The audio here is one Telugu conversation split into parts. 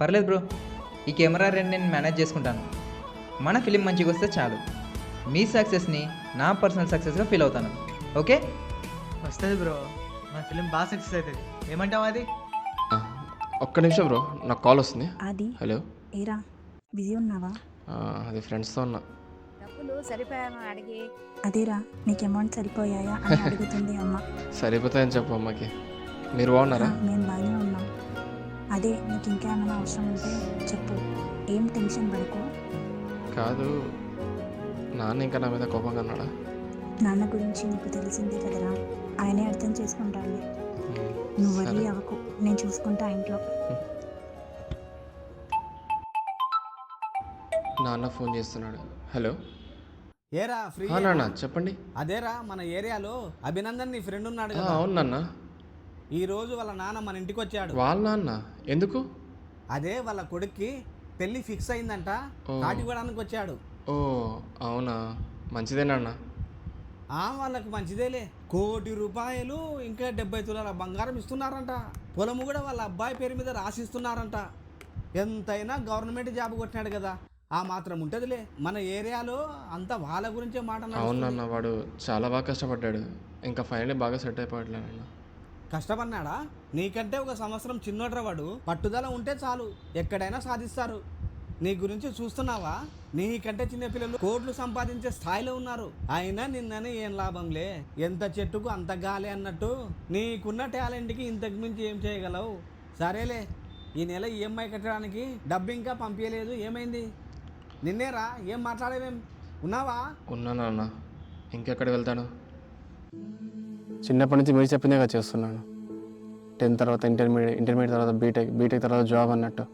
పర్లేదు బ్రో, ఈ కెమెరా రెండు నేను మేనేజ్ చేసుకుంటాను. మన ఫిలిం మంచిగా వస్తే చాలు. మీ సక్సెస్ని నా పర్సనల్ సక్సెస్గా ఫీల్ అవుతాను. ఓకే? వస్తుంది బ్రో, మన ఫిలిం బాగా సక్సెస్ అవుతుంది. ఏమంటావు అది? ఒక్క నిమిషం బ్రో, నాకు కాల్ వస్తుంది. అది హలో. ఏరా బిజీ ఉన్నావా? అది ఫ్రెండ్స్తో ఉన్నా. డబ్బులు సరిపోయాను అడిగి. అదేరా నీకు అమౌంట్ సరిపోయాయా అని అడుగుతుంది అమ్మ. సరిపోతాయని చెప్పు అమ్మకి. మీరు బాగున్నారా? మేము బాగానే ఉన్నాం. అదే నీకు ఇంకా ఏమైనా అవసరం ఉంటే చెప్పు, ఏం టెన్షన్ పడకు. కాదు, నాన్న ఇంకా నా మీద కోపంగా ఉన్నాడా? నాన్న గురించి నీకు తెలిసిందే కదరా, ఆయనే అర్థం చేసుకుంటాడులే. నువ్వు వరీ అవ్వకు, నేను చూసుకుంటా ఇంట్లో. నాన్న ఫోన్ చేస్తున్నాడు. హలో. ఏరా ఫ్రీ? నాన్న చెప్పండి. అదేరా మన ఏరియాలో అభినందన్ నీ ఫ్రెండ్ ఉన్నాడు కదా. అవును నాన్న. ఈ రోజు వాళ్ళ నాన్న మన ఇంటికి వచ్చాడు. వాళ్ళ నాన్న ఎందుకు? అదే వాళ్ళ కొడుక్కి పెళ్లి ఫిక్స్ అయిందంట, కాటి ఇవ్వడానికి వచ్చాడు. ఓ అవునా, మంచిదే నాన్న. వాళ్ళకి మంచిదేలే. 1 కోటి రూపాయలు ఇంకా 70 తులాల బంగారం ఇస్తున్నారంట. పొలము కూడా వాళ్ళ అబ్బాయి పేరు మీద రాసిస్తున్నారంట. ఎంతైనా గవర్నమెంట్ జాబ్ కొట్టినాడు కదా, ఆ మాత్రం ఉంటుందిలే. మన ఏరియాలో అంతా వాళ్ళ గురించే మాట. అవును నాన్న, వాడు చాలా బాగా కష్టపడ్డాడు. ఇంకా ఫైనల్లీ బాగా సెట్ అయిపోవట్లే నాన్న. కష్టపడినాడా? నీకంటే 1 సంవత్సరం చిన్నోడ్రా వాడు. పట్టుదల ఉంటే చాలు, ఎక్కడైనా సాధిస్తారు. నీ గురించి చూస్తున్నావా? నీకంటే చిన్నపిల్లలు కోట్లు సంపాదించే స్థాయిలో ఉన్నారు. అయినా నిన్ననే ఏం లాభంలే, ఎంత చెట్టుకు అంత గాలి అన్నట్టు నీకున్న టాలెంట్కి ఇంతకు మించి ఏం చేయగలవు? సరేలే, ఈ నెల ఈఎంఐ కట్టడానికి డబ్బు ఇంకా పంపించలేదు, ఏమైంది? నిన్నేరా, ఏం మాట్లాడేవేం? ఉన్నావా? ఉన్నా నాన్న, ఇంకెక్కడ వెళ్తాను? చిన్నప్పటి నుంచి మీరు చెప్పిందే కదా చేస్తున్నాను. 10th తర్వాత ఇంటర్మీడియట్ తర్వాత బీటెక్ తర్వాత జాబ్ అన్నట్టు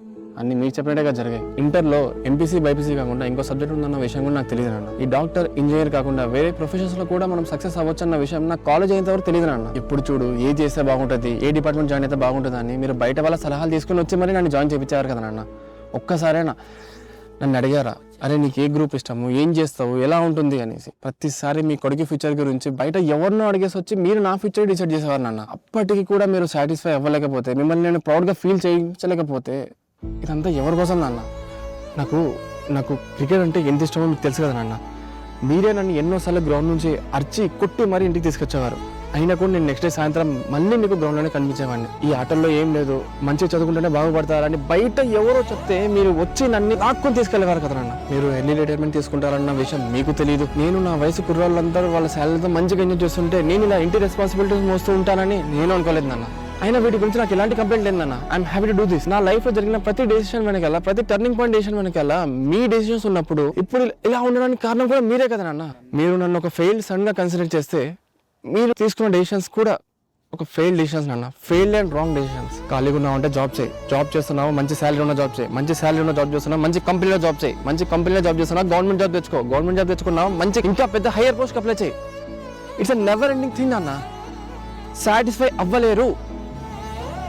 అన్ని మీరు చెప్పినట్టుగా జరిగాయి. ఇంటర్లో ఎంపీసీ బైపీసీ కాకుండా ఇంకో సబ్జెక్ట్ ఉందన్న విషయం కూడా నాకు తెలియదు నాన్న. ఈ డాక్టర్ ఇంజనీర్ కాకుండా వేరే ప్రొఫెషన్స్లో కూడా మనం సక్సెస్ అవ్వచ్చు అన్న విషయం నాకు కాలేజ్ అయినంత వరకు తెలియదు నాన్న. ఇప్పుడు చూడు, ఏది చేస్తే బాగుంటుంది, ఏ డిపార్ట్మెంట్ జాయిన్ అయితే బాగుంటుంది అని మీరు బయట వాళ్ళ సలహాలు తీసుకుని వచ్చి మరి నన్ను జాయిన్ చేయించారు కదా నాన్న. ఒక్కసారైనా నన్ను అడిగారా, అరే నీకు ఏ గ్రూప్ ఇష్టము, ఏం చేస్తావు, ఎలా ఉంటుంది అనేసి? ప్రతిసారి మీ కొడుకు ఫ్యూచర్ గురించి బయట ఎవరినో అడిగేసి వచ్చి మీరు నా ఫ్యూచర్ డిసైడ్ చేసేవారు నాన్న. అప్పటికి కూడా మీరు సాటిస్ఫై అవ్వలేకపోతే, మిమ్మల్ని నేను ప్రౌడ్గా ఫీల్ చేయించలేకపోతే ఇదంతా ఎవరి కోసం నాన్న? నాకు క్రికెట్ అంటే ఎంత ఇష్టమో మీకు తెలుసు కదా నాన్న. మీరే నన్ను ఎన్నోసార్లు గ్రౌండ్ నుంచి అర్చి కొట్టి మరీ ఇంటికి తీసుకొచ్చేవారు. అయినా కూడా నేను నెక్స్ట్ డే సాయంత్రం మళ్ళీ మీకు గ్రౌండ్లోనే కనిపించేవాడిని. ఈ ఆటల్లో ఏం లేదు, మంచిగా చదువుకుంటేనే బాగుపడతారని బయట ఎవరో చెప్తే మీరు వచ్చి నన్ను లాక్కొని తీసుకెళ్లేవారు కదా నాన్న. మీరు ఎర్లీ రిటైర్మెంట్ తీసుకుంటారన్న విషయం మీకు తెలియదు. నేను నా వయసు కుర్రోళ్ళందరూ వాళ్ళ శాలరీతో మంచిగా ఎంజాయ్ చేస్తుంటే నేను ఇలా ఇంటి రెస్పాన్సిబిలిటీస్ మోస్తూ ఉంటానని నేను అనుకోలేదు నాన్న. అయినా వీటి గురించి నాకు ఎలాంటి కంప్లైంట్ లేదన్న. I'm happy to do this. నా లైఫ్ లో జరిగిన ప్రతి డెసిషన్ వెనకాల, ప్రతి టర్నింగ్ పాయింట్ డెసిషన్ వెనకాల మీ డెసిషన్స్ ఉన్నప్పుడు ఇప్పుడు ఇలా ఉండడానికి కారణం కూడా మీరే కదా నాన్న. మీరు నన్ను ఒక ఫెయిల్డ్ సన్ గా కన్సిడర్ చేస్తే మీరు తీసుకున్న డెసిషన్స్ కూడా ఒక ఫెయిల్డ్ డెసిషన్స్ నాన్న. Failed and wrong decisions. ఖాళీగా ఉన్నావు అంటే జాబ్ చేయి, జాబ్ చేస్తున్నావు మంచి శాలరీ ఉన్న జాబ్ చేయి, మంచి శాలరీ ఉన్న జాబ్ చేస్తున్నావు మంచి కంపెనీలో జాబ్ చేయి, మంచి కంపెనీలో జాబ్ చేస్తున్నావు గవర్నమెంట్ జాబ్ తెచ్చుకో, గవర్నమెంట్ జాబ్ తెచ్చుకున్నావు మంచి ఇంకా పెద్ద హైయర్ పోస్ట్ అప్లై చేయి. It's a never ending thing నాన్న. సాటిస్ఫై అవ్వలేరు.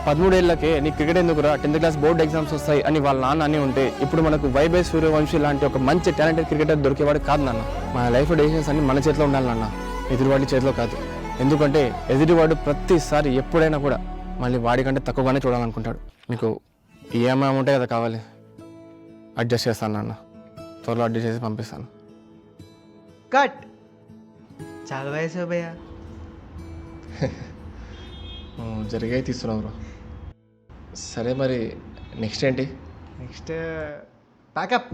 13 ఏళ్ళకే నీ క్రికెట్ ఎందుకురా, 10th క్లాస్ బోర్డ్ ఎగ్జామ్స్ వస్తాయి అని వాళ్ళ నాన్న అని ఉంటే ఇప్పుడు మనకు వైభవ్ సూర్యవంశీ లాంటి ఒక మంచి టాలెంటెడ్ క్రికెటర్ దొరికేవాడు కాదు నాన్న. మన లైఫ్ డెసిషన్స్ అన్ని మన చేతిలో ఉండాలి నాన్న, ఎదురువాడి చేతిలో కాదు. ఎందుకంటే ఎదుటివాడు ప్రతిసారి ఎప్పుడైనా కూడా మళ్ళీ వాడికంటే తక్కువగానే చూడాలనుకుంటాడు. మీకు ఈఎంఐ అమౌంటే కదా కావాలి, అడ్జస్ట్ చేస్తాను నాన్న, త్వరలో అడ్జస్ట్ చేసి పంపిస్తాను. కట్. చాలా వయసు భయ్యా. జరిగాయి తీస్తున్నావు బ్రో. సరే మరి నెక్స్ట్ ఏంటి? Next pack up.